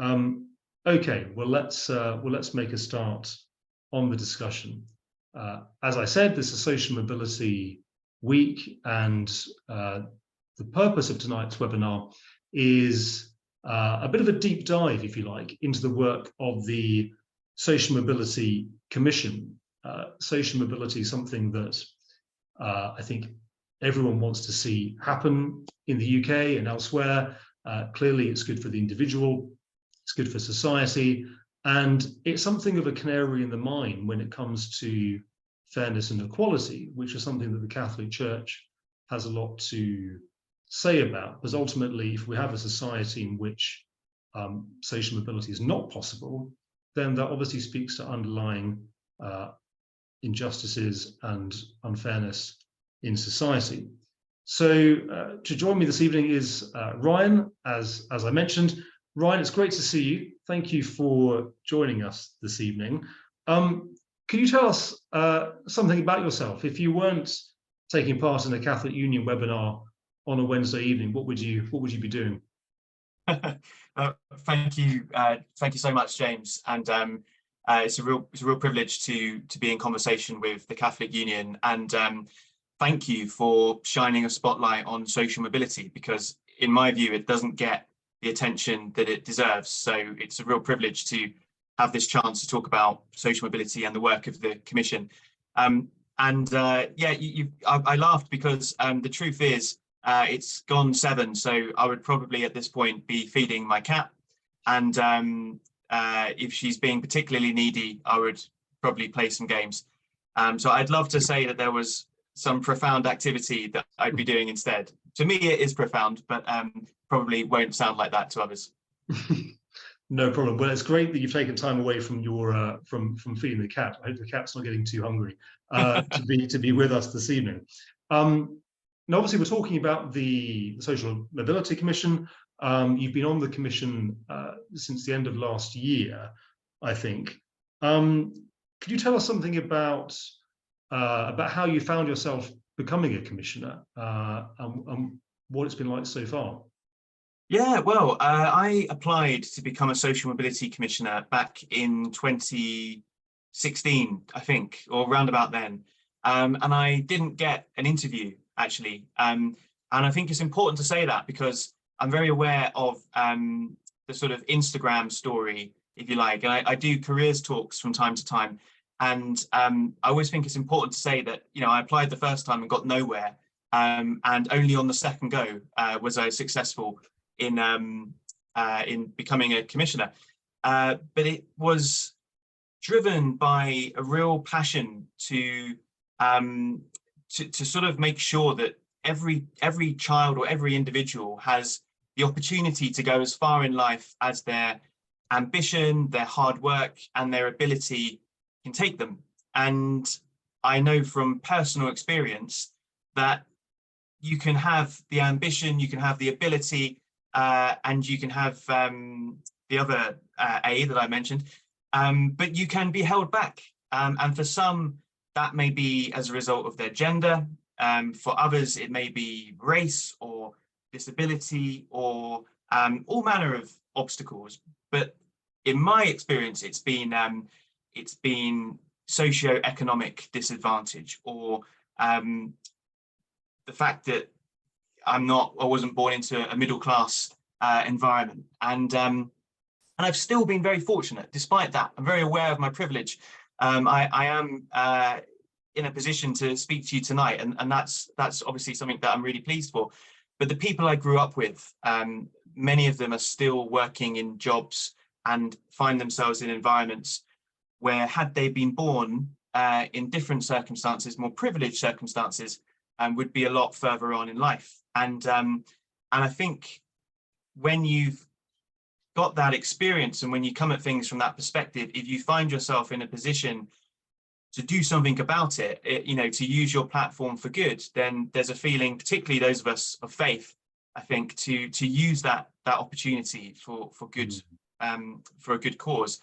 Okay, well let's make a start on the discussion. As I said, this is Social Mobility Week, and the purpose of tonight's webinar is a bit of a deep dive, if you like, into the work of the Social Mobility Commission. Social mobility is something that I think everyone wants to see happen in the UK and elsewhere. Clearly, it's good for the individual, it's good for society, and it's something of a canary in the mine when it comes to fairness and equality, which is something that the Catholic Church has a lot to say about. Because ultimately, if we have a society in which social mobility is not possible, then that obviously speaks to underlying injustices and unfairness in society. So to join me this evening is Ryan, as I mentioned. Ryan, it's great to see you. Thank you for joining us this evening. Can you tell us something about yourself? If you weren't taking part in a Catholic Union webinar on a Wednesday evening, what would you be doing? Thank you so much, James. And it's a real privilege to be in conversation with the Catholic Union. And thank you for shining a spotlight on social mobility, because in my view, it doesn't get the attention that it deserves. So it's a real privilege to have this chance to talk about social mobility and the work of the Commission. Yeah, I laughed because the truth is it's gone 7, so I would probably at this point be feeding my cat. And if she's being particularly needy, I would probably play some games. So I'd love to say that there was some profound activity that I'd be doing instead. To me, it is profound, but probably won't sound like that to others. No problem. Well, it's great that you've taken time away from your from feeding the cat. I hope the cat's not getting too hungry to be with us this evening. Now, obviously, we're talking about the Social Mobility Commission. You've been on the commission since the end of last year, I think. Could you tell us something about how you found yourself becoming a commissioner and what it's been like so far? Yeah, well, I applied to become a social mobility commissioner back in 2016, I think, or round about then. And I didn't get an interview, actually. And I think it's important to say that because I'm very aware of the sort of Instagram story, if you like. And I do careers talks from time to time. And I always think it's important to say that, you know, I applied the first time and got nowhere. And only on the second go was I successful in becoming a commissioner. But it was driven by a real passion to sort of make sure that every child or every individual has the opportunity to go as far in life as their ambition, their hard work, and their ability can take them. And I know from personal experience that you can have the ambition, you can have the ability, and you can have the other A that I mentioned, but you can be held back. And for some, that may be as a result of their gender. For others, it may be race or disability or all manner of obstacles. But in my experience, it's been socio-economic disadvantage, or the fact that I wasn't born into a middle-class environment. And I've still been very fortunate despite that. I'm very aware of my privilege. I am in a position to speak to you tonight, and that's obviously something that I'm really pleased for. But the people I grew up with, many of them are still working in jobs and find themselves in environments where, had they been born in different circumstances, more privileged circumstances, would be a lot further on in life. And I think when you've got that experience and when you come at things from that perspective, if you find yourself in a position to do something about it, you know, to use your platform for good, then there's a feeling, particularly those of us of faith, I think, to use that opportunity for good, for a good cause.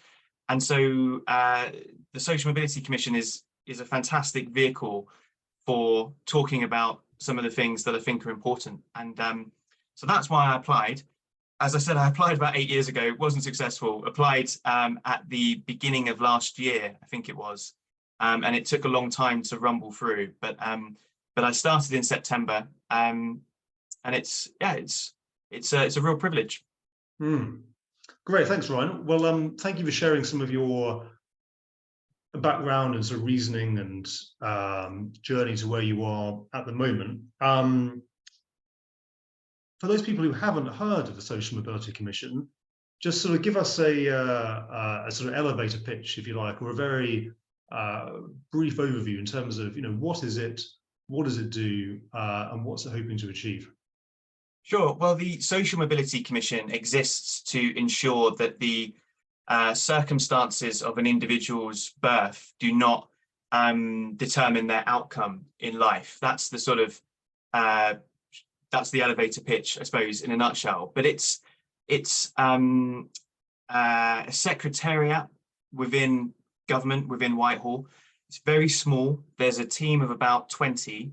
And so the Social Mobility Commission is a fantastic vehicle for talking about some of the things that I think are important. And so that's why I applied. as I said, I applied about 8 years ago, wasn't successful, applied at the beginning of last year, I think it was. And it took a long time to rumble through, but I started in September, and it's a real privilege. Great, thanks, Ryan. Well, thank you for sharing some of your background and sort of reasoning and journey to where you are at the moment. For those people who haven't heard of the Social Mobility Commission, just sort of give us a sort of elevator pitch, if you like, or a very brief overview in terms of, what is it, what does it do, and what's it hoping to achieve? Sure. Well, the Social Mobility Commission exists to ensure that the circumstances of an individual's birth do not determine their outcome in life. That's the sort of that's the elevator pitch, I suppose, in a nutshell. But it's a secretariat within government, within Whitehall. It's very small. There's a team of about 20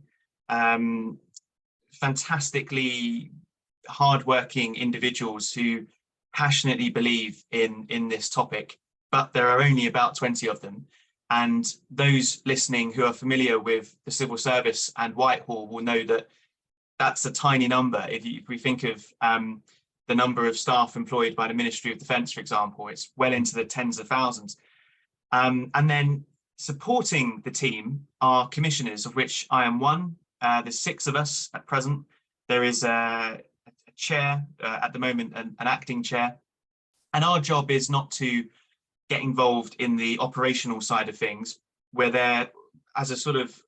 fantastically hardworking individuals who passionately believe in this topic, but there are only about 20 of them. And those listening who are familiar with the civil service and Whitehall will know that that's a tiny number. If we think of the number of staff employed by the Ministry of Defence, for example, it's well into the tens of thousands. And then supporting the team are commissioners, of which I am one. There's 6 of us at present. There is a chair at the moment, an acting chair. And our job is not to get involved in the operational side of things. We're there as a sort of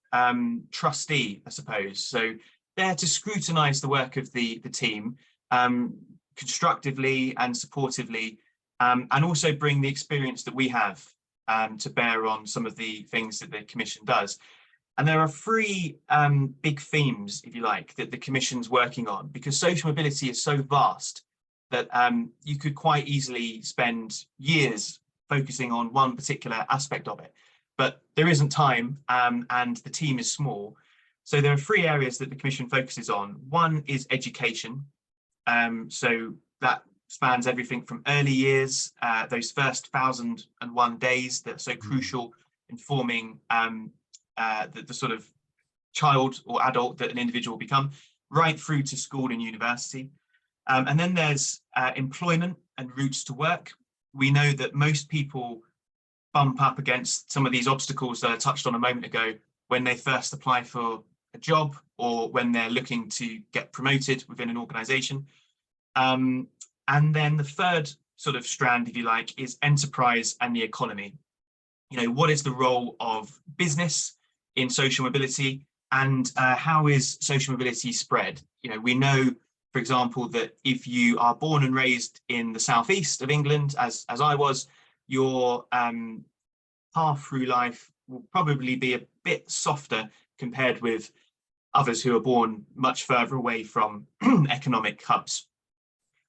trustee, I suppose. So there to scrutinise the work of the team constructively and supportively, and also bring the experience that we have to bear on some of the things that the Commission does. And there are 3 big themes, if you like, that the Commission's working on, because social mobility is so vast that you could quite easily spend years focusing on one particular aspect of it. But there isn't time, and the team is small. So there are 3 areas that the Commission focuses on. One is education. So that spans everything from early years, those first 1,001 days that are so crucial in forming the sort of child or adult that an individual will become, right through to school and university. And then there's employment and routes to work. We know that most people bump up against some of these obstacles that I touched on a moment ago when they first apply for a job or when they're looking to get promoted within an organisation. And then the third sort of strand, if you like, is enterprise and the economy. What is the role of business in social mobility, and how is social mobility spread? We know, for example, that if you are born and raised in the southeast of England, as I was, your path through life will probably be a bit softer compared with others who are born much further away from economic hubs.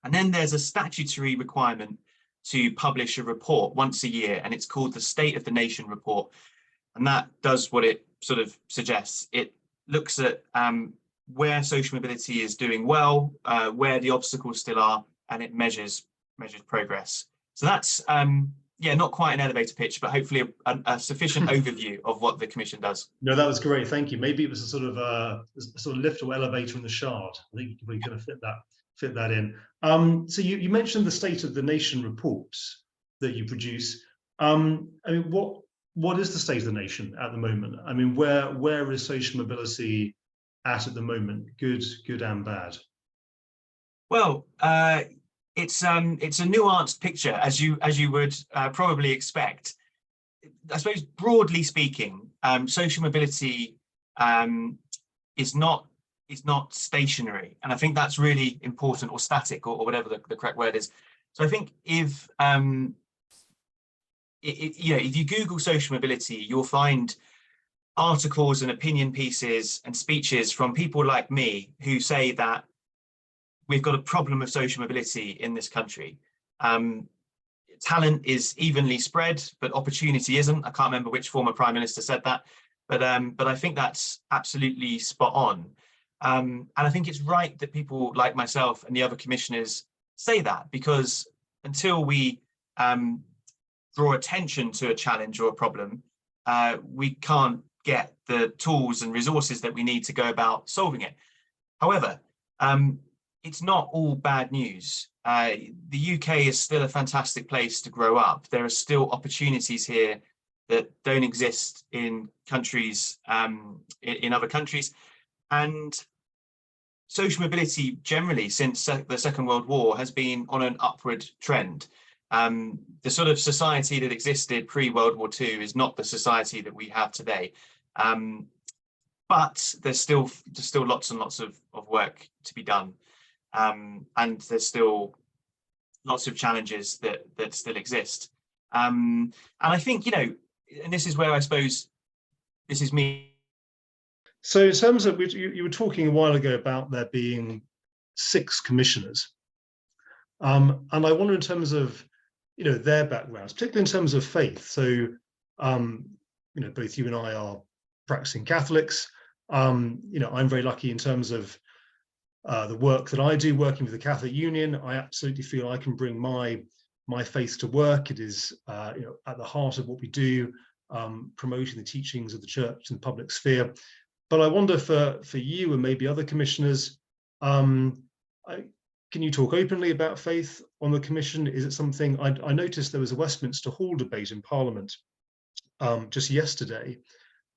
And then there's a statutory requirement to publish a report once a year, and it's called the State of the Nation report. And that does what it sort of suggests. It looks at where social mobility is doing well, where the obstacles still are, and it measures progress. So that's not quite an elevator pitch, but hopefully a sufficient overview of what the Commission does. No, that was great. Thank you. Maybe it was a sort of lift or elevator in the Shard. I think you can really kind of fit that in. So you mentioned the State of the Nation reports that you produce. I mean, what is the state of the nation at the moment? I mean, where is social mobility at the moment? Good and bad. Well, it's a nuanced picture, as you would probably expect. I suppose broadly speaking, social mobility is not stationary, and I think that's really important, or static, or whatever the correct word is. So I think if you Google social mobility, you'll find articles and opinion pieces and speeches from people like me who say that we've got a problem of social mobility in this country. Talent is evenly spread, but opportunity isn't. I can't remember which former Prime Minister said that, but I think that's absolutely spot on. And I think it's right that people like myself and the other commissioners say that, because until we draw attention to a challenge or a problem, we can't get the tools and resources that we need to go about solving it. However, it's not all bad news. The UK is still a fantastic place to grow up. There are still opportunities here that don't exist in countries, in other countries. And social mobility generally since the Second World War has been on an upward trend. The sort of society that existed pre-World War II is not the society that we have today. But there's still lots and lots of work to be done. And there's still lots of challenges that still exist. And I think, and this is where I suppose this is me. So in terms of, you were talking a while ago about there being 6 commissioners. And I wonder in terms of, their backgrounds, particularly in terms of faith. So, both you and I are practicing Catholics. I'm very lucky in terms of the work that I do, working with the Catholic Union. I absolutely feel I can bring my faith to work. It is, at the heart of what we do, promoting the teachings of the church in the public sphere. But I wonder for you and maybe other commissioners, can you talk openly about faith on the commission? Is it something, I noticed there was a Westminster Hall debate in Parliament just yesterday,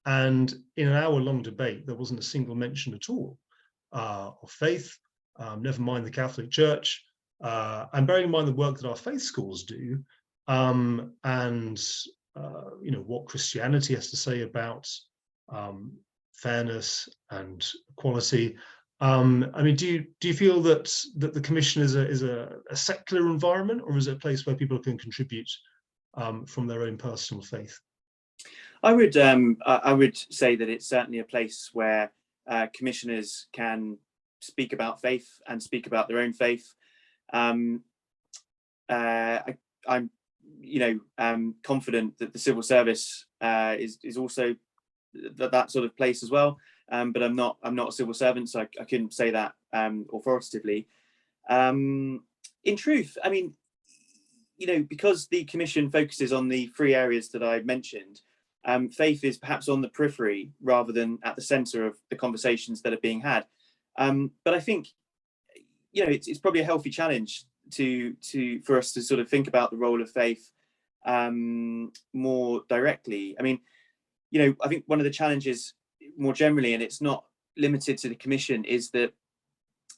and in an hour-long debate, there wasn't a single mention at all of faith, never mind the Catholic Church, and bearing in mind the work that our faith schools do, and what Christianity has to say about fairness and equality. Do you feel that the commission is a secular environment, or is it a place where people can contribute from their own personal faith? I would say that it's certainly a place where commissioners can speak about faith and speak about their own faith. I'm confident that the civil service is also that sort of place as well. But I'm not a civil servant, so I couldn't say that authoritatively. In truth, because the commission focuses on the 3 areas that I mentioned, faith is perhaps on the periphery rather than at the centre of the conversations that are being had. But I think, it's probably a healthy challenge for us to sort of think about the role of faith more directly. I think one of the challenges more generally, and it's not limited to the commission, is that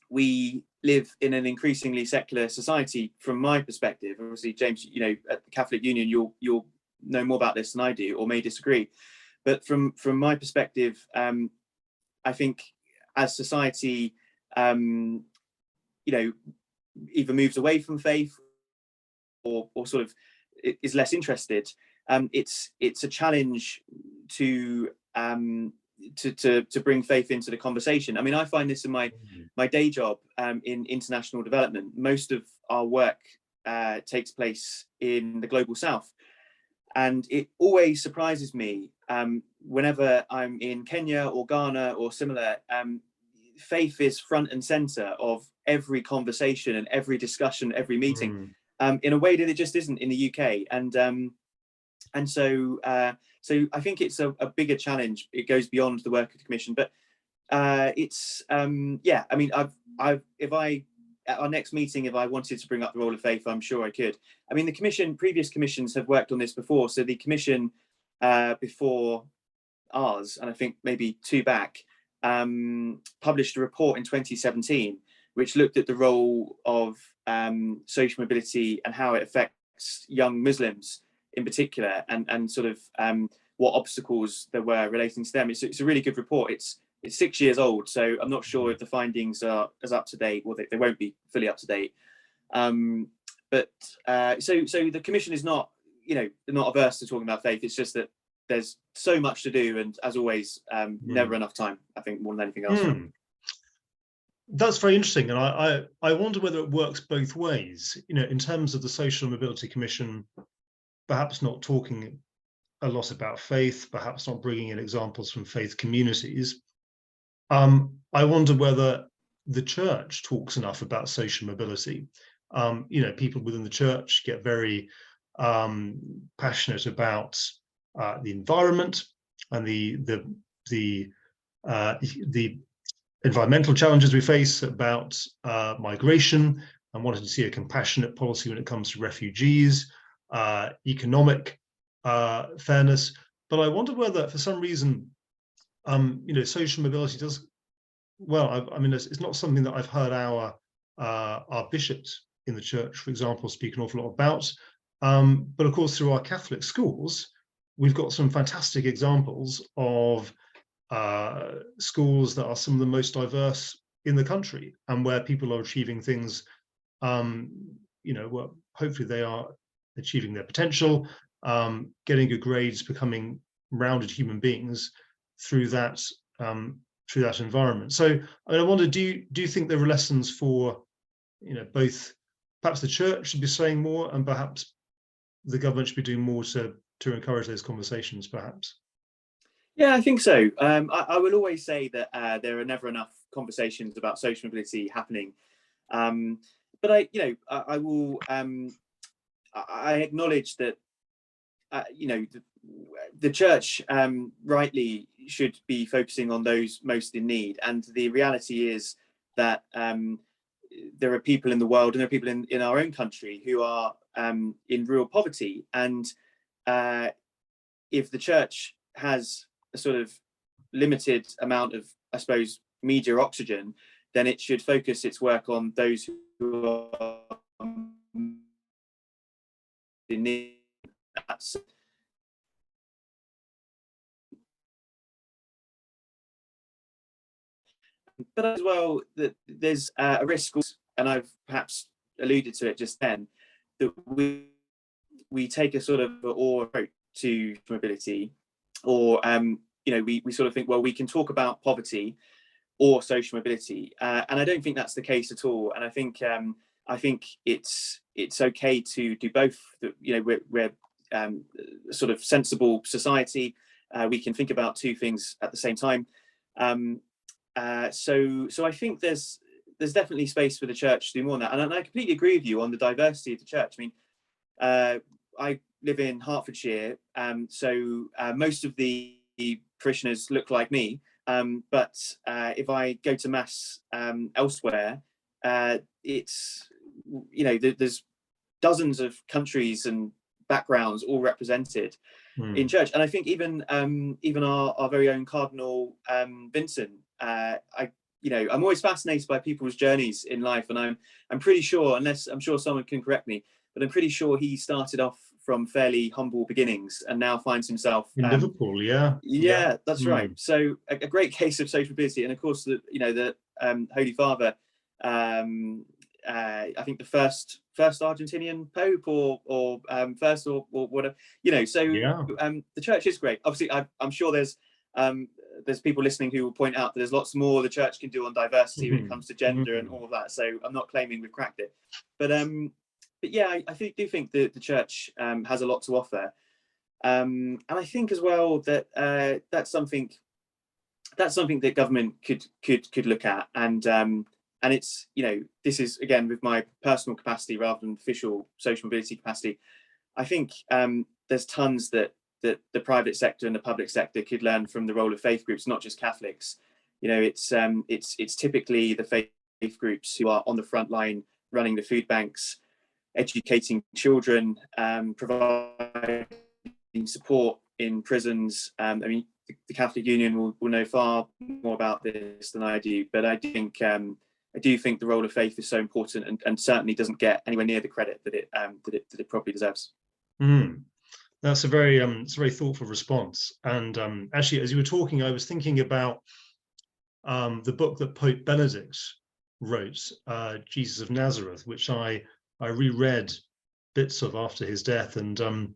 we live in an increasingly secular society. From my perspective, obviously, James, at the Catholic Union, you'll know more about this than I do, or may disagree. But from my perspective, I think as society, either moves away from faith or sort of is less interested, it's a challenge to bring faith into the conversation. I find this in my day job in international development. Most of our work takes place in the global south, and it always surprises me whenever I'm in Kenya or Ghana or similar. Faith is front and center of every conversation and every discussion, every meeting, in a way that it just isn't in the UK. And so I think it's a bigger challenge. It goes beyond the work of the commission, but at our next meeting, if I wanted to bring up the role of faith, I'm sure I could. Previous commissions have worked on this before. So the commission before ours, and I think maybe 2 back, published a report in 2017, which looked at the role of social mobility and how it affects young Muslims in particular, and sort of what obstacles there were relating to them. It's a really good report. It's 6 years old, so I'm not sure if the findings are as up to date, or they won't be fully up to date. So the commission is not averse to talking about faith. It's just that there's so much to do, and as always, never enough time, I think, more than anything else. That's very interesting, and I wonder whether it works both ways. In terms of the Social Mobility Commission, perhaps not talking a lot about faith, perhaps not bringing in examples from faith communities. I wonder whether the church talks enough about social mobility. People within the church get very passionate about the environment and the environmental challenges we face, about migration, and wanting to see a compassionate policy when it comes to refugees, economic fairness. But I wonder whether, for some reason, social mobility does well. I mean, it's not something that I've heard our bishops in the church, for example, speak an awful lot about. But of course, through our Catholic schools, we've got some fantastic examples of schools that are some of the most diverse in the country, and where people are achieving things. Well, hopefully they are achieving their potential, getting good grades, becoming rounded human beings through that environment. So I wonder, do you think there are lessons for both? Perhaps the church should be saying more, and perhaps the government should be doing more to encourage those conversations, perhaps. Yeah, I think so. I will always say that there are never enough conversations about social mobility happening. But I will. I acknowledge that the church rightly should be focusing on those most in need, and the reality is that there are people in the world, and there are people in our own country who are in real poverty, and if the church has a sort of limited amount of, I suppose, media oxygen, then it should focus its work on those who are in need. But as well, that there's a risk, and I've perhaps alluded to it just then, that we take a sort of approach to mobility, or we sort of think, well, we can talk about poverty or social mobility, and I don't think that's the case at all. And I think it's okay to do both. We're a sort of sensible society. We can think about two things at the same time. So I think there's definitely space for the church to do more than that. And I completely agree with you on the diversity of the church. I mean, I live in Hertfordshire, so most of the parishioners look like me. But if I go to mass elsewhere, it's there's dozens of countries and backgrounds all represented in church. And I think even our very own Cardinal Vincent, I'm always fascinated by people's journeys in life, and I'm pretty sure, unless I'm sure someone can correct me, but I'm pretty sure he started off from fairly humble beginnings and now finds himself in Liverpool. Yeah, that's right. So a great case of social mobility. And of course, the Holy Father, I think the first Argentinian Pope, or first or whatever, the church is great. Obviously, I'm sure there's people listening who will point out that there's lots more the church can do on diversity when it comes to gender and all of that. So I'm not claiming we've cracked it, but yeah, I do think that the church has a lot to offer, and I think as well that that's something that government could look at, and it's this is again with my personal capacity rather than official social mobility capacity. I think there's tons that the private sector and the public sector could learn from the role of faith groups, not just Catholics. It's typically the faith groups who are on the front line, running the food banks, educating children, providing support in prisons. I mean, the Catholic Union will know far more about this than I do, but I think the role of faith is so important, and certainly doesn't get anywhere near the credit that it probably deserves. That's a very thoughtful response. And actually, as you were talking, I was thinking about the book that Pope Benedict wrote, Jesus of Nazareth, which I reread bits of after his death, and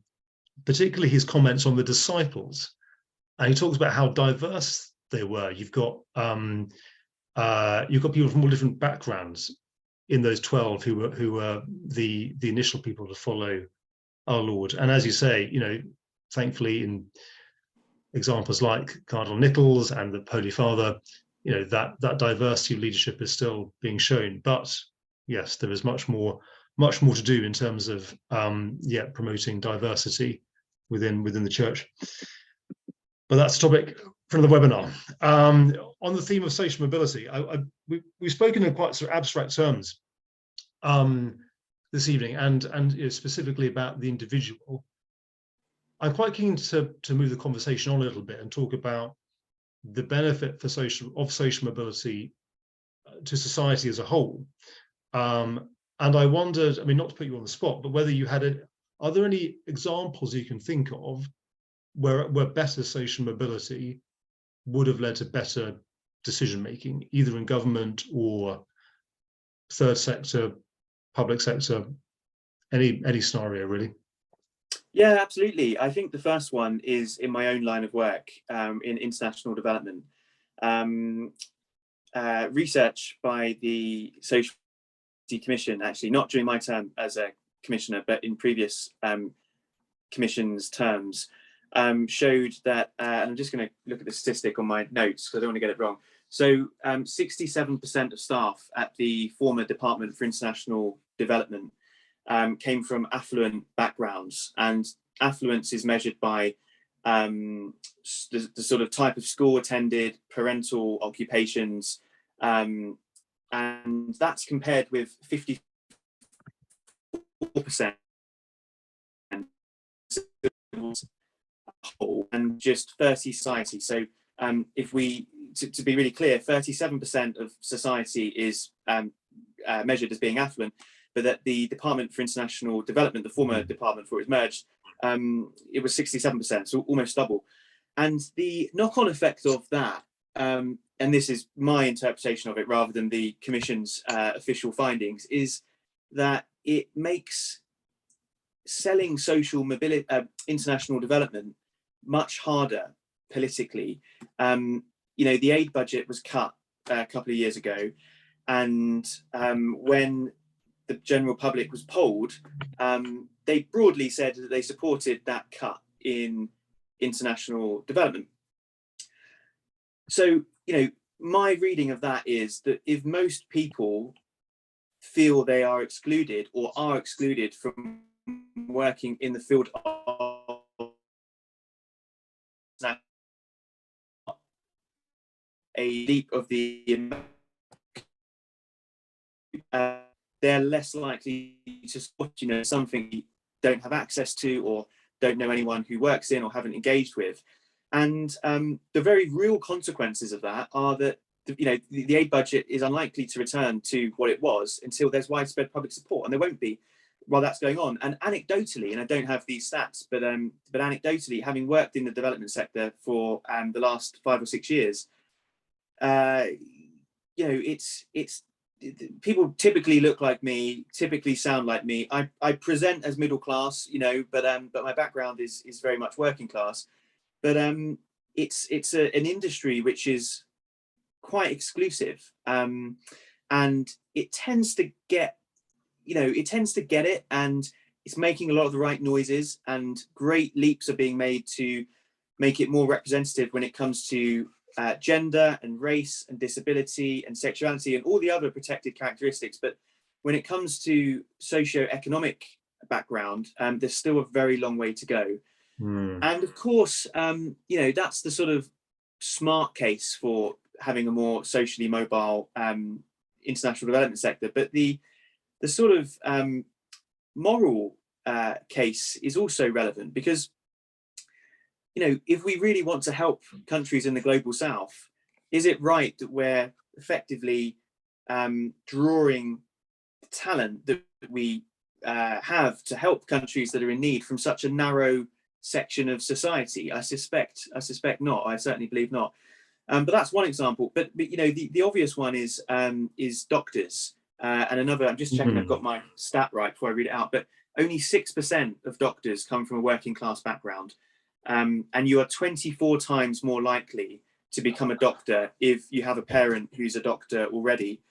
particularly his comments on the disciples. And he talks about how diverse they were. You've got people from all different backgrounds in those 12 who were the initial people to follow our Lord. And as you say, thankfully, in examples like Cardinal Nichols and the Holy Father, that diversity of leadership is still being shown. But yes, there is much more much more to do in terms of promoting diversity within the church. But that's a topic for another webinar. On the theme of social mobility, we've spoken in quite sort of abstract terms this evening, and specifically about the individual. I'm quite keen to move the conversation on a little bit and talk about the benefit for social mobility to society as a whole. And I wondered, I mean, not to put you on the spot, but whether you are there any examples you can think of where better social mobility would have led to better decision making, either in government or third sector, public sector, any scenario really? Yeah, absolutely. I think the first one is in my own line of work, in international development. Research by the Social Commission, actually, not during my term as a commissioner, but in previous commissions' terms, showed that, and I'm just going to look at the statistic on my notes because I don't want to get it wrong. So 67% of staff at the former Department for International Development came from affluent backgrounds, and affluence is measured by the sort of type of school attended, parental occupations, and that's compared with 54% and just 30 society. So if we, to be really clear, 37% of society is measured as being affluent, but that the Department for International Development, the former department before it was merged, it was 67%, so almost double. And the knock-on effect of that, and this is my interpretation of it rather than the Commission's official findings, is that it makes selling social mobility, international development, much harder politically. The aid budget was cut a couple of years ago, and when the general public was polled, they broadly said that they supported that cut in international development. So, my reading of that is that if most people feel they are excluded or are excluded from working in the field of a leap of the they're less likely to support something you don't have access to or don't know anyone who works in or haven't engaged with. And the very real consequences of that are that the aid budget is unlikely to return to what it was until there's widespread public support, and there won't be while that's going on. And anecdotally, and I don't have these stats, but anecdotally, having worked in the development sector for the last 5 or 6 years, it's people typically look like me, typically sound like me. I present as middle class, but my background is very much working class. But it's an industry which is quite exclusive, and it tends to get it, and it's making a lot of the right noises, and great leaps are being made to make it more representative when it comes to gender and race and disability and sexuality and all the other protected characteristics. But when it comes to socio-economic background, there's still a very long way to go. And of course, that's the sort of smart case for having a more socially mobile international development sector. But the sort of moral case is also relevant, because if we really want to help countries in the global south, is it right that we're effectively drawing talent that we have to help countries that are in need from such a narrow section of society? I suspect not. I certainly believe not. But that's one example. But the obvious one is doctors. And another, I'm just checking I've got my stat right before I read it out, but only 6% of doctors come from a working class background. And you are 24 times more likely to become a doctor if you have a parent who's a doctor already.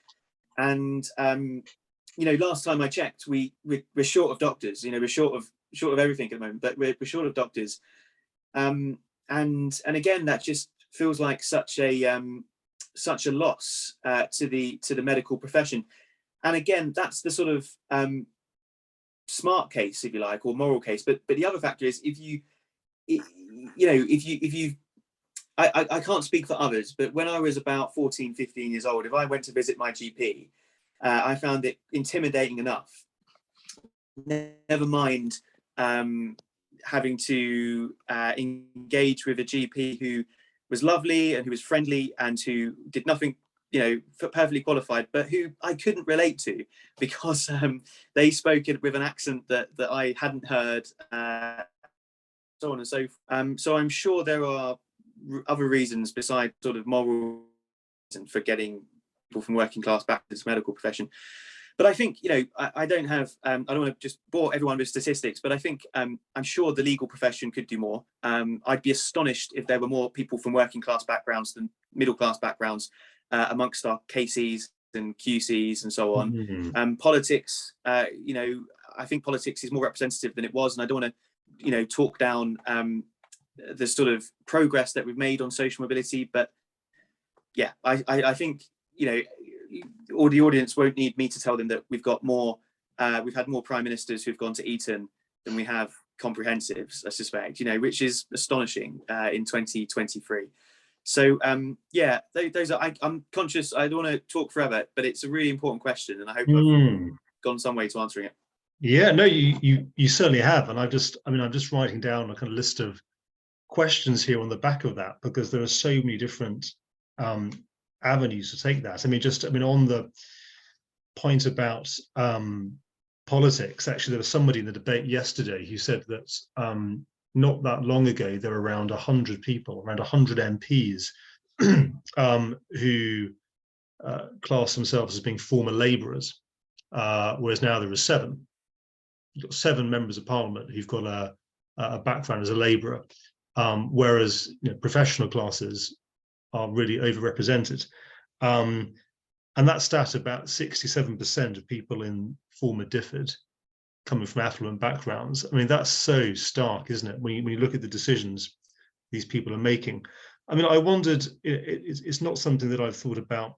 And last time I checked, we're short of doctors. We're short of everything at the moment, but we're short of doctors. And again, that just feels like such a loss to the medical profession. And again, that's the sort of smart case, if you like, or moral case. But the other factor is if you I can't speak for others, but when I was about 14, 15 years old, if I went to visit my GP, I found it intimidating enough. Never mind having to engage with a GP who was lovely and who was friendly and who did nothing, perfectly qualified, but who I couldn't relate to because they spoke with an accent that I hadn't heard, so on and so forth. So I'm sure there are other reasons besides sort of moral for getting people from working class back to this medical profession. But I think, I don't have, I don't want to just bore everyone with statistics, but I think I'm sure the legal profession could do more. I'd be astonished if there were more people from working class backgrounds than middle class backgrounds amongst our KCs and QCs and so on. Mm-hmm. Politics, I think politics is more representative than it was. And I don't want to, talk down the sort of progress that we've made on social mobility. But yeah, I think, or the audience won't need me to tell them that we've got more, we've had more prime ministers who've gone to Eton than we have comprehensives, I suspect, which is astonishing in 2023. So yeah, those are, I'm conscious, I don't want to talk forever, but it's a really important question and I hope I've gone some way to answering it. Yeah, no, you certainly have. And I'm just writing down a kind of list of questions here on the back of that, because there are so many different avenues to take that. On the point about politics, actually, there was somebody in the debate yesterday who said that not that long ago, there were around 100 people, around 100 MPs who class themselves as being former labourers, whereas now there are 7. You've got 7 members of parliament who've got a background as a labourer, whereas professional classes are really overrepresented. And that stat, about 67% of people in former DFID coming from affluent backgrounds. That's so stark, isn't it? When you look at the decisions these people are making. I wondered, it's not something that I've thought about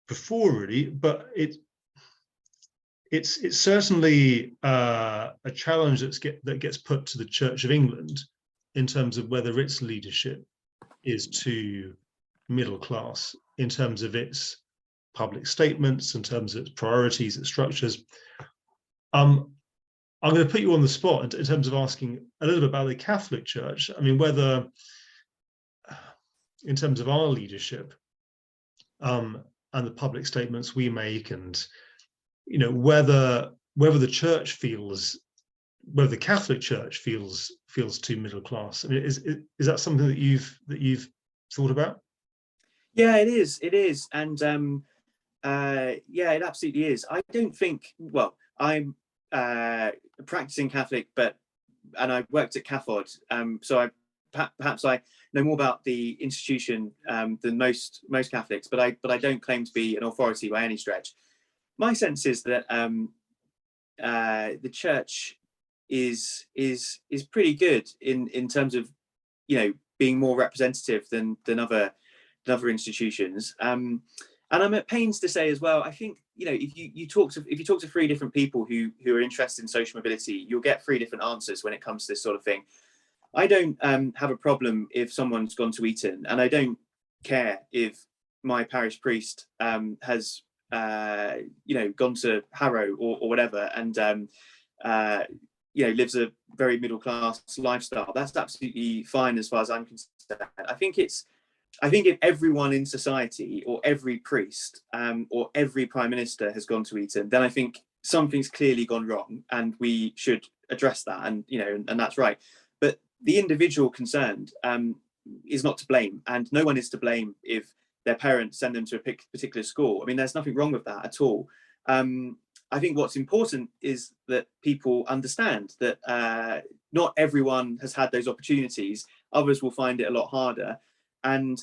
before really, but it's certainly a challenge that gets put to the Church of England in terms of whether its leadership is too middle class, in terms of its public statements, in terms of its priorities, its structures. I'm going to put you on the spot in terms of asking a little bit about the Catholic Church. Whether, in terms of our leadership and the public statements we make, and whether the church feels, whether the Catholic Church feels too middle class. Is that something that you've thought about? Yeah, it is, and yeah, it absolutely is. I don't think. Well, I'm a practicing Catholic, and I worked at CAFOD, so perhaps I know more about the institution than most Catholics, but I don't claim to be an authority by any stretch. My sense is that the church is pretty good in terms of being more representative than other institutions. And I'm at pains to say as well, I think if you talk to 3 different people who are interested in social mobility, you'll get 3 different answers when it comes to this sort of thing. I don't have a problem if someone's gone to Eton, and I don't care if my parish priest has gone to Harrow or whatever, and lives a very middle class lifestyle. That's absolutely fine as far as I'm concerned. I think if everyone in society, or every priest, or every prime minister has gone to Eton, then I think something's clearly gone wrong, and we should address that. And and that's right. But the individual concerned is not to blame, and no one is to blame if their parents send them to a particular school. There's nothing wrong with that at all. I think what's important is that people understand that not everyone has had those opportunities. Others will find it a lot harder, and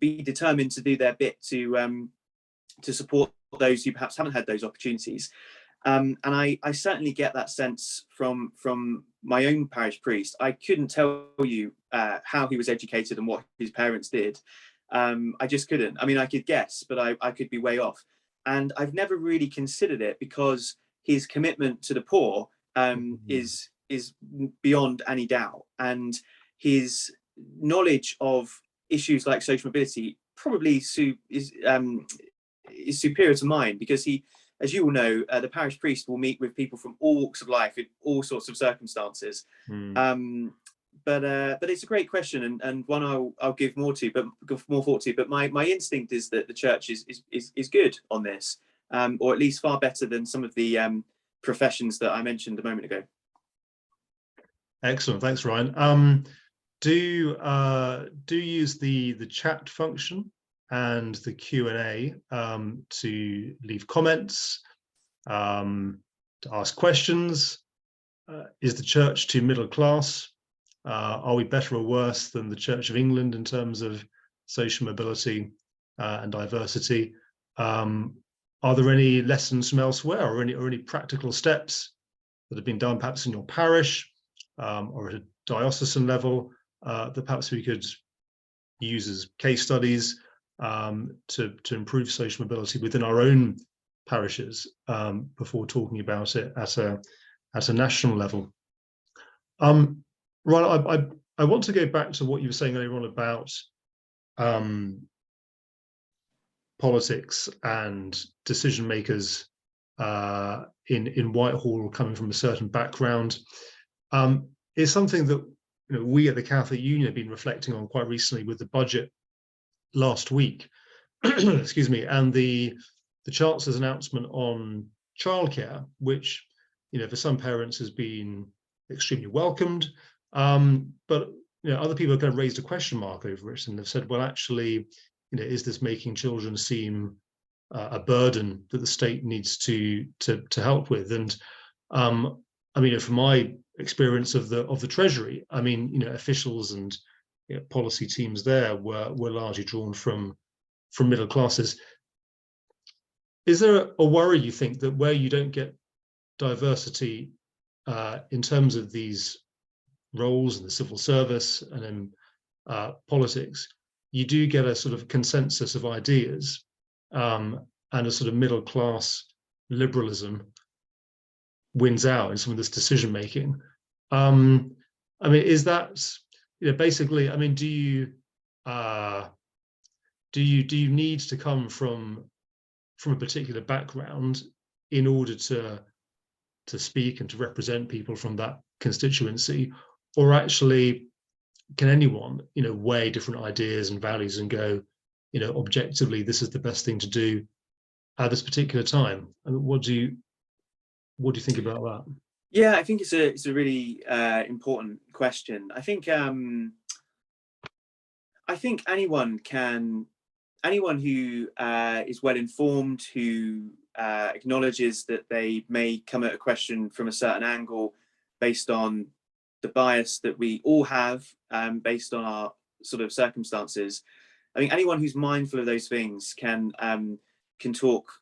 be determined to do their bit to support those who perhaps haven't had those opportunities. And I certainly get that sense from my own parish priest. I couldn't tell you how he was educated and what his parents did. I just couldn't. I could guess, but I could be way off. and I've never really considered it because his commitment to the poor is beyond any doubt, and his knowledge of issues like social mobility probably is superior to mine, because he, as you all know, the parish priest will meet with people from all walks of life in all sorts of circumstances. But it's a great question, and one I'll give more thought to. But my instinct is that the church is good on this, or at least far better than some of the professions that I mentioned a moment ago. Excellent, thanks, Ryan. Do use the chat function and the Q&A to leave comments, to ask questions. Is the church too middle class? Are we better or worse than the Church of England in terms of social mobility and diversity? Are there any lessons from elsewhere, or any practical steps that have been done perhaps in your parish or at a diocesan level that perhaps we could use as case studies to improve social mobility within our own parishes before talking about it at a national level? Right, I want to go back to what you were saying earlier on about politics and decision makers in Whitehall coming from a certain background. Is something that we at the Catholic Union have been reflecting on quite recently with the budget last week. Excuse me, and the Chancellor's announcement on childcare, which for some parents has been extremely welcomed. But other people have kind of raised a question mark over it, and have said, well, actually, is this making children seem a burden that the state needs to help with? And I mean, from my experience of the Treasury, I mean, officials and policy teams there were largely drawn from middle classes. Is there a worry, you think, that where you don't get diversity in terms of these roles in the civil service and in politics, you do get a sort of consensus of ideas and a sort of middle class liberalism wins out in some of this decision making? I mean, is that basically? I mean, do you need to come from a particular background in order to speak and to represent people from that constituency, or actually can anyone weigh different ideas and values and go, objectively, this is the best thing to do at this particular time? I mean, what do you think about that? Yeah, I think it's a really important question. I think anyone who is well informed, who acknowledges that they may come at a question from a certain angle based on the bias that we all have, based on our sort of circumstances. I think anyone who's mindful of those things can talk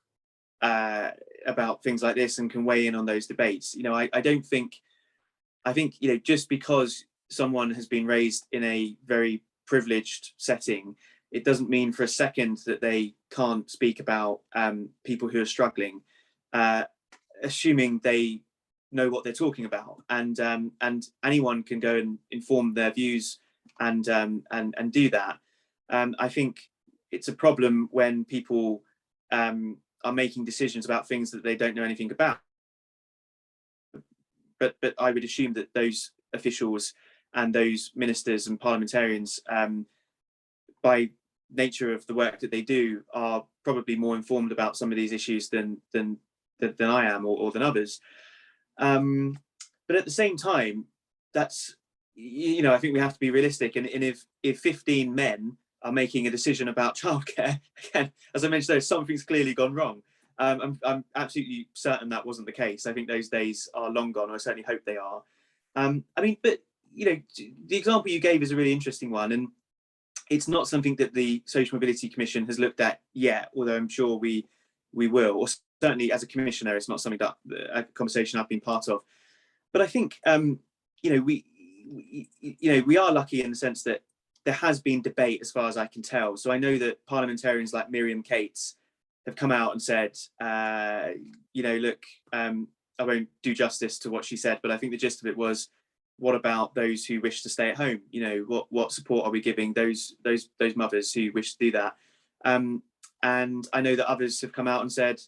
about things like this and can weigh in on those debates. I think just because someone has been raised in a very privileged setting, it doesn't mean for a second that they can't speak about people who are struggling, assuming they know what they're talking about, and anyone can go and inform their views and do that. I think it's a problem when people are making decisions about things that they don't know anything about. But I would assume that those officials and those ministers and parliamentarians, by nature of the work that they do, are probably more informed about some of these issues than I am, or than others. But at the same time, that's I think we have to be realistic. And if 15 men are making a decision about childcare, again, as I mentioned, something's clearly gone wrong. I'm absolutely certain that wasn't the case. I think those days are long gone. I certainly hope they are. I mean, but the example you gave is a really interesting one, and it's not something that the Social Mobility Commission has looked at yet, although I'm sure we will. Or certainly, as a commissioner, it's not something that a conversation I've been part of. But I think we are lucky in the sense that there has been debate, as far as I can tell. So I know that parliamentarians like Miriam Cates have come out and said, you know, look, I won't do justice to what she said, but I think the gist of it was, what about those who wish to stay at home? You know, what support are we giving those mothers who wish to do that? And I know that others have come out and said,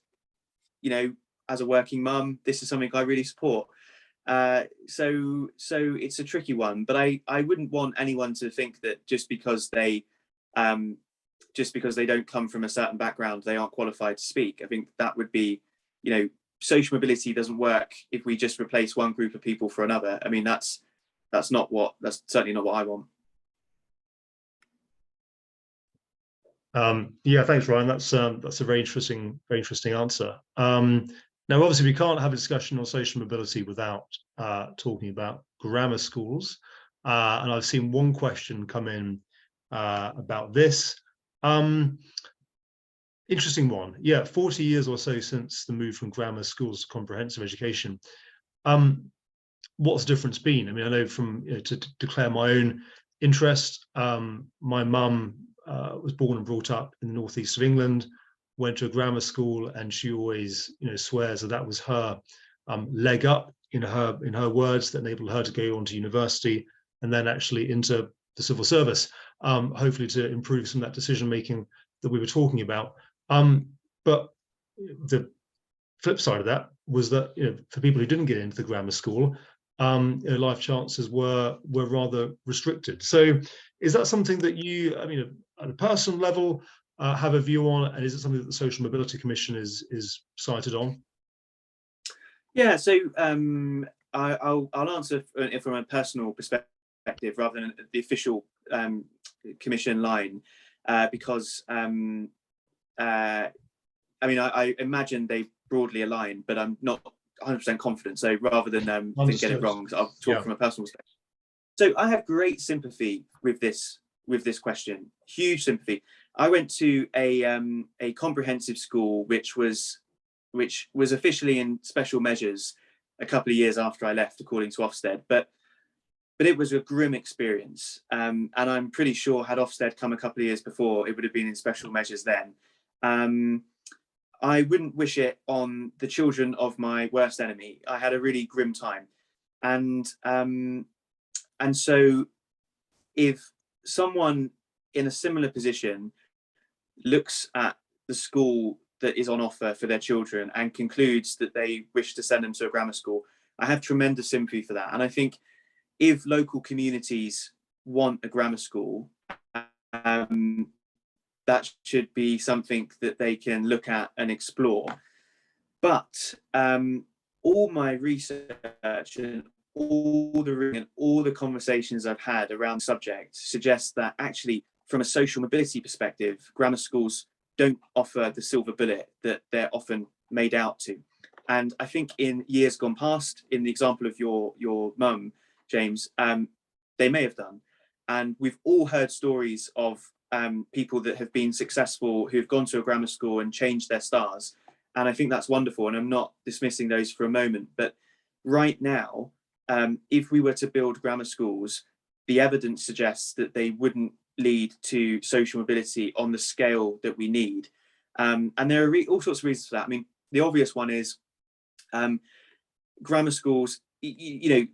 you know, as a working mum, this is something I really support. So it's a tricky one, but I wouldn't want anyone to think that just because they don't come from a certain background, they aren't qualified to speak. I think that would be, you know, social mobility doesn't work if we just replace one group of people for another. I mean, that's certainly not what I want. Yeah, thanks, Ryan. That's a very interesting answer. Now, obviously, we can't have a discussion on social mobility without talking about grammar schools. And I've seen one question come in about this. Interesting one. Yeah, 40 years or so since the move from grammar schools to comprehensive education. What's the difference been? I mean, I know from, you know, to declare my own interest, my mum was born and brought up in the northeast of England, went to a grammar school, and she always, you know, swears that was her leg up, in her words, that enabled her to go on to university and then actually into the civil service, hopefully to improve some of that decision making that we were talking about. But the flip side of that was that, you know, for people who didn't get into the grammar school, you know, life chances were rather restricted. So is that something that you, I mean, at a personal level, have a view on, and is it something that the Social Mobility Commission is cited on? Yeah, so I'll answer from a personal perspective rather than the official commission line, because I mean, I imagine they broadly align, but I'm not 100% confident. So rather than get it wrong, I'll talk from a personal perspective. So I have great sympathy with this question, huge sympathy. I went to a comprehensive school which was officially in special measures a couple of years after I left, according to Ofsted, but it was a grim experience, and I'm pretty sure had Ofsted come a couple of years before, it would have been in special measures then. I wouldn't wish it on the children of my worst enemy. I had a really grim time, and so if someone in a similar position looks at the school that is on offer for their children and concludes that they wish to send them to a grammar school, I have tremendous sympathy for that. And I think if local communities want a grammar school, that should be something that they can look at and explore. But all my research and all the conversations I've had around the subject suggest that actually, from a social mobility perspective, grammar schools don't offer the silver bullet that they're often made out to. And I think in years gone past, in the example of your mum, James, they may have done. And we've all heard stories of people that have been successful, who've gone to a grammar school and changed their stars. And I think that's wonderful. And I'm not dismissing those for a moment. But right now, if we were to build grammar schools, the evidence suggests that they wouldn't lead to social mobility on the scale that we need. And there are all sorts of reasons for that. I mean, the obvious one is grammar schools, you know,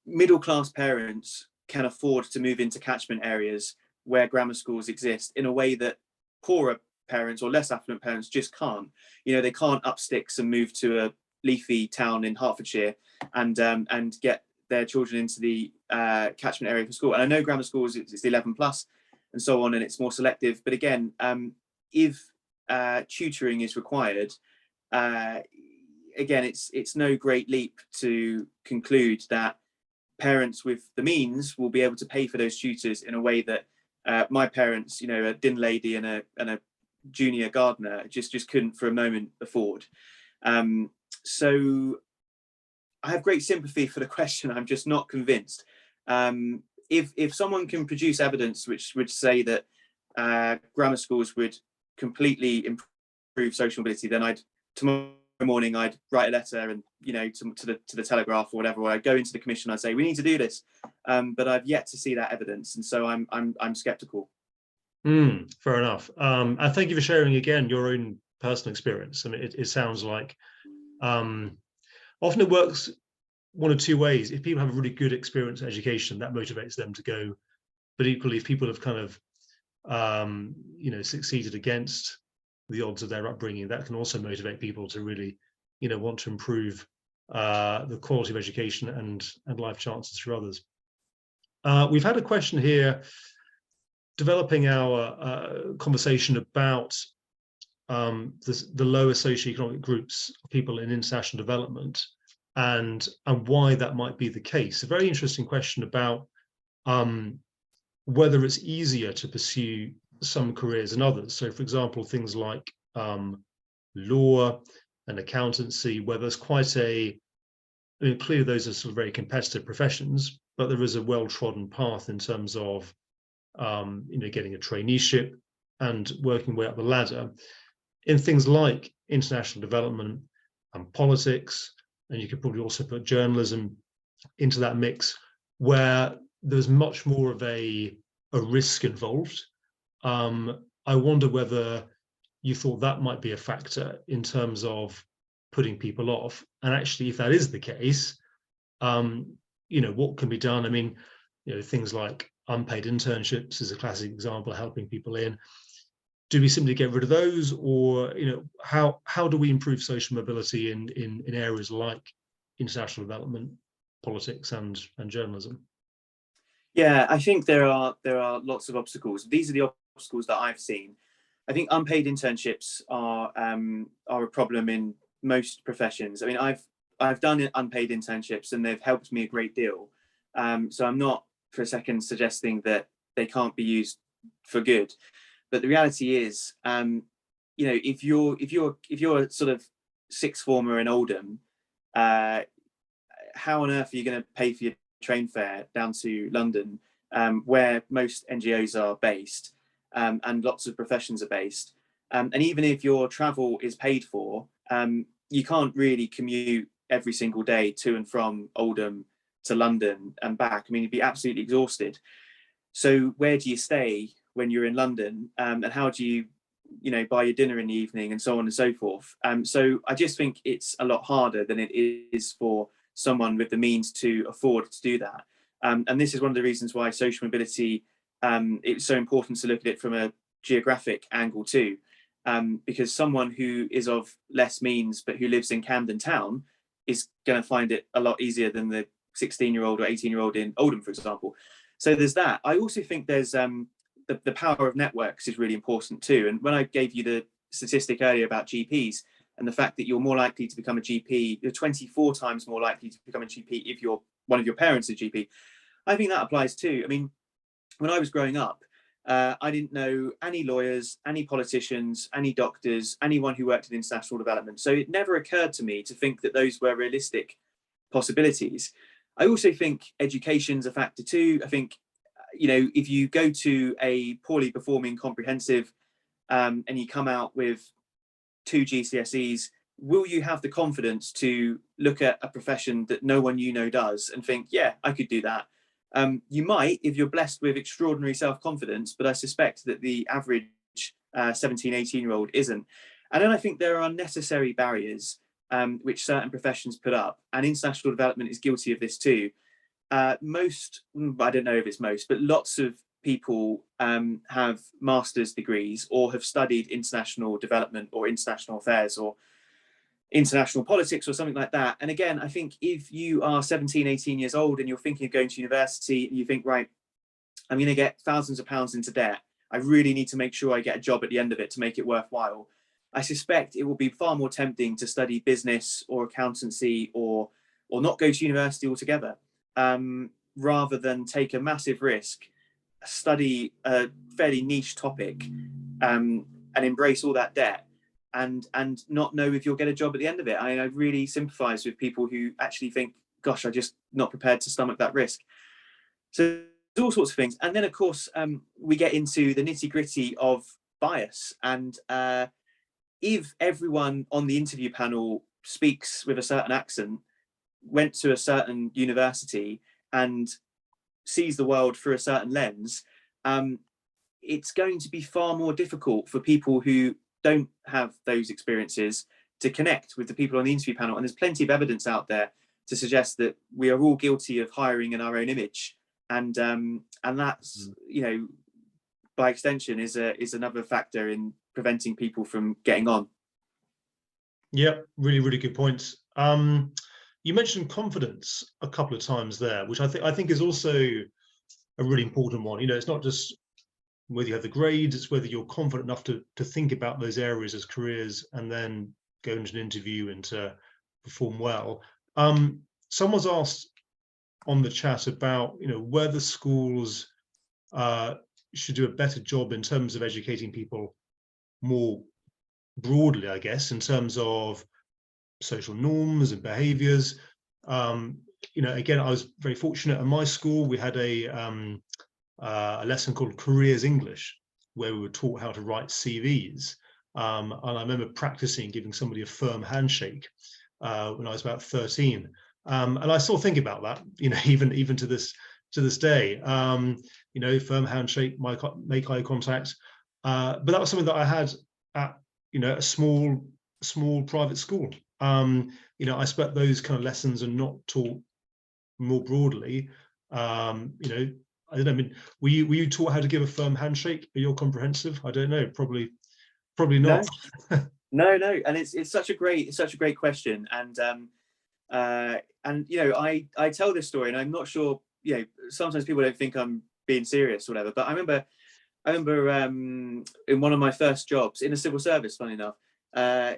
middle-class parents can afford to move into catchment areas where grammar schools exist in a way that poorer parents or less affluent parents just can't. You know, they can't up sticks and move to a leafy town in Hertfordshire and get their children into the catchment area for school. And I know grammar schools, it's 11 plus and so on, and it's more selective. But again, if tutoring is required, again, it's no great leap to conclude that parents with the means will be able to pay for those tutors in a way that my parents, you know, a din lady and a junior gardener just couldn't for a moment afford. So I have great sympathy for the question. I'm just not convinced. If someone can produce evidence which would say that grammar schools would completely improve social mobility, then tomorrow morning I'd write a letter and, you know, to the Telegraph or whatever, or I'd go into the commission, I'd say we need to do this, but I've yet to see that evidence, and so I'm skeptical. Fair enough. And thank you for sharing again your own personal experience. I mean, it sounds like often it works one of two ways. If people have a really good experience in education, that motivates them to go. But equally, if people have kind of succeeded against the odds of their upbringing, that can also motivate people to really, want to improve the quality of education and life chances for others. We've had a question here, developing our conversation about the lower socioeconomic groups of people in international development and why that might be the case. A very interesting question about whether it's easier to pursue some careers than others. So, for example, things like law and accountancy, where there's quite clearly those are sort of very competitive professions, but there is a well-trodden path in terms of, getting a traineeship and working way up the ladder in things like international development and politics, and you could probably also put journalism into that mix, where there's much more of a risk involved. I wonder whether you thought that might be a factor in terms of putting people off. And actually, if that is the case, what can be done? I mean, things like unpaid internships is a classic example of helping people in. Do we simply get rid of those, or how do we improve social mobility in areas like international development, politics, and journalism? Yeah, I think there are lots of obstacles. These are the obstacles that I've seen. I think unpaid internships are a problem in most professions. I mean, I've done unpaid internships and they've helped me a great deal. So I'm not for a second suggesting that they can't be used for good. But the reality is, if you're sort of sixth former in Oldham, how on earth are you going to pay for your train fare down to London, where most NGOs are based, and lots of professions are based? And even if your travel is paid for, you can't really commute every single day to and from Oldham to London and back. I mean, you'd be absolutely exhausted. So where do you stay when you're in London, and how do you buy your dinner in the evening, and so on and so forth? So I just think it's a lot harder than it is for someone with the means to afford to do that. And this is one of the reasons why social mobility, it's so important to look at it from a geographic angle too, because someone who is of less means but who lives in Camden Town is going to find it a lot easier than the 16-year-old or 18-year-old in Oldham, for example. So there's that. I also think there's the power of networks is really important too. And when I gave you the statistic earlier about GPs and the fact that you're more likely to become a GP, you're 24 times more likely to become a GP if one of your parents is a GP. I think that applies too. I mean, when I was growing up, I didn't know any lawyers, any politicians, any doctors, anyone who worked in international development. So it never occurred to me to think that those were realistic possibilities. I also think education's a factor too. I think, if you go to a poorly performing comprehensive and you come out with 2 GCSEs, will you have the confidence to look at a profession that no one does and think, yeah, I could do that? You might, if you're blessed with extraordinary self-confidence, but I suspect that the average 17, 18-year-old isn't. And then I think there are unnecessary barriers which certain professions put up, and international development is guilty of this too. I don't know if it's most, but lots of people have master's degrees or have studied international development or international affairs or international politics or something like that. And again, I think if you are 17, 18 years old and you're thinking of going to university and you think, right, I'm going to get thousands of pounds into debt, I really need to make sure I get a job at the end of it to make it worthwhile. I suspect it will be far more tempting to study business or accountancy or not go to university altogether, rather than take a massive risk, study a fairly niche topic, and embrace all that debt and not know if you'll get a job at the end of it. I really sympathise with people who actually think, gosh, I'm just not prepared to stomach that risk. So there's all sorts of things. And then, of course, we get into the nitty-gritty of bias. And if everyone on the interview panel speaks with a certain accent, went to a certain university and sees the world through a certain lens, it's going to be far more difficult for people who don't have those experiences to connect with the people on the interview panel. And there's plenty of evidence out there to suggest that we are all guilty of hiring in our own image, and that's, you know, by extension is another factor in preventing people from getting on. Yeah, really, really good points. You mentioned confidence a couple of times there, which I think is also a really important one. You know, it's not just whether you have the grades, it's whether you're confident enough to think about those areas as careers and then go into an interview and to perform well. Someone's asked on the chat about, you know, whether schools should do a better job in terms of educating people more broadly, I guess, in terms of social norms and behaviors. You know, again, I was very fortunate in my school. We had a lesson called Careers English, where we were taught how to write CVs. And I remember practicing giving somebody a firm handshake when I was about 13. And I still think about that, you know, even to this day. You know, firm handshake, make eye contact. But that was something that I had at, you know, a small private school. You know, I expect those kind of lessons are not taught more broadly. You know, I don't know. I mean, were you taught how to give a firm handshake? Are you comprehensive? I don't know. Probably not. No, and it's such a great question, and you know, I tell this story, and I'm not sure, you know, sometimes people don't think I'm being serious or whatever, but I remember in one of my first jobs in the civil service, funny enough, I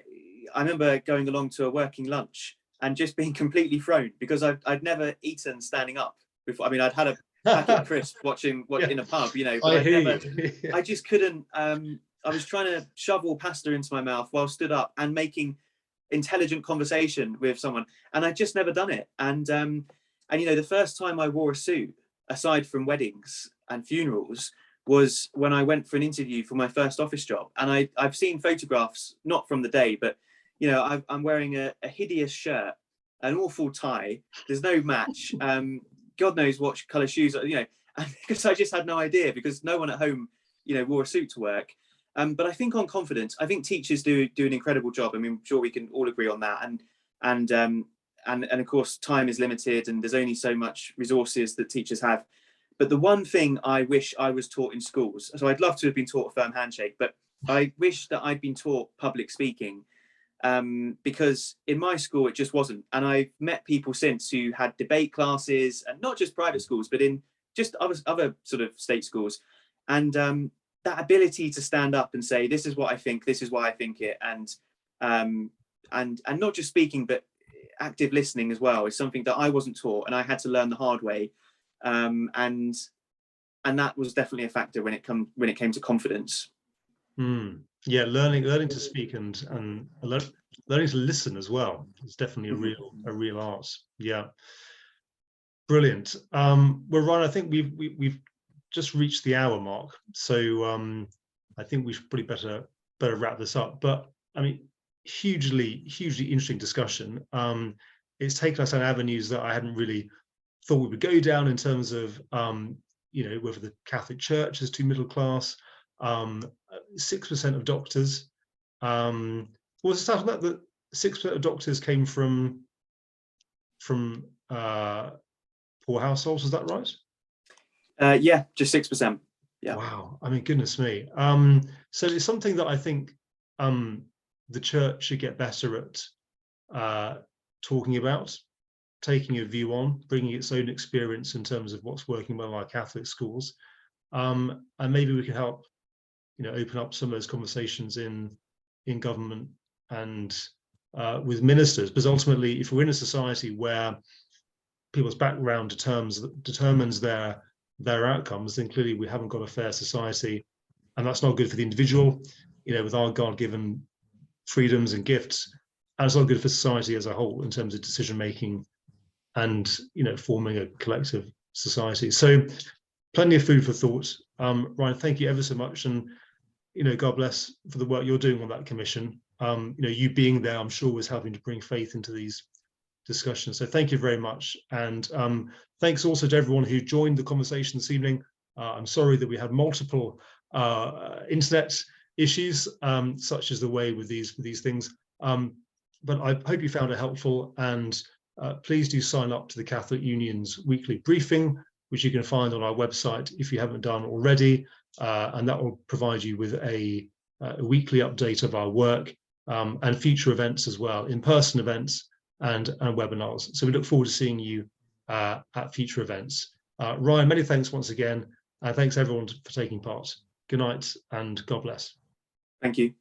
remember going along to a working lunch and just being completely thrown because I'd never eaten standing up before. I mean, I'd had a packet of crisps watching in a pub, you know, but I just couldn't. I was trying to shovel pasta into my mouth while stood up and making intelligent conversation with someone, and I'd just never done it. And you know, the first time I wore a suit, aside from weddings and funerals, was when I went for an interview for my first office job. And I've seen photographs, not from the day, but, you know, I'm wearing a hideous shirt, an awful tie, there's no match, God knows what colour shoes, you know, because I just had no idea, because no one at home, you know, wore a suit to work. But I think on confidence, I think teachers do an incredible job. I mean, I'm sure we can all agree on that. And of course, time is limited and there's only so much resources that teachers have. But the one thing I wish I was taught in schools, so I'd love to have been taught a firm handshake, but I wish that I'd been taught public speaking, because in my school, it just wasn't. And I've met people since who had debate classes, and not just private schools, but in just other sort of state schools. And that ability to stand up and say, this is what I think, this is why I think it, and not just speaking, but active listening as well, is something that I wasn't taught, and I had to learn the hard way. And that was definitely a factor when it came to confidence. Yeah, learning to speak and learning to listen as well is definitely a real art. Yeah, brilliant. Well, Ryan, I think we've just reached the hour mark, so I think we should probably better wrap this up. But I mean, hugely interesting discussion. It's taken us on avenues that I hadn't really thought we would go down, in terms of you know, whether the Catholic Church is too middle class, 6% of doctors. Was it stuff like that 6% of doctors came from poor households? Is that right? Yeah, just 6%. Yeah. Wow. I mean, goodness me. So it's something that I think the church should get better at talking about, taking a view on, bringing its own experience in terms of what's working well in our Catholic schools, and maybe we can help, you know, open up some of those conversations in government and with ministers. Because ultimately, if we're in a society where people's background determines their outcomes, then clearly we haven't got a fair society, and that's not good for the individual, you know, with our God-given freedoms and gifts, and it's not good for society as a whole in terms of decision making and, you know, forming a collective society. So plenty of food for thought. Ryan, thank you ever so much, and, you know, God bless for the work you're doing on that commission. You know, you being there, I'm sure, was helping to bring faith into these discussions. So thank you very much, and thanks also to everyone who joined the conversation this evening. I'm sorry that we had multiple internet issues, such as the way with these things. But I hope you found it helpful, and please do sign up to the Catholic Union's weekly briefing, which you can find on our website if you haven't done already, and that will provide you with a weekly update of our work and future events as well, in-person events and webinars. So we look forward to seeing you at future events. Ryan, many thanks once again, and thanks everyone for taking part. Good night and God bless. Thank you.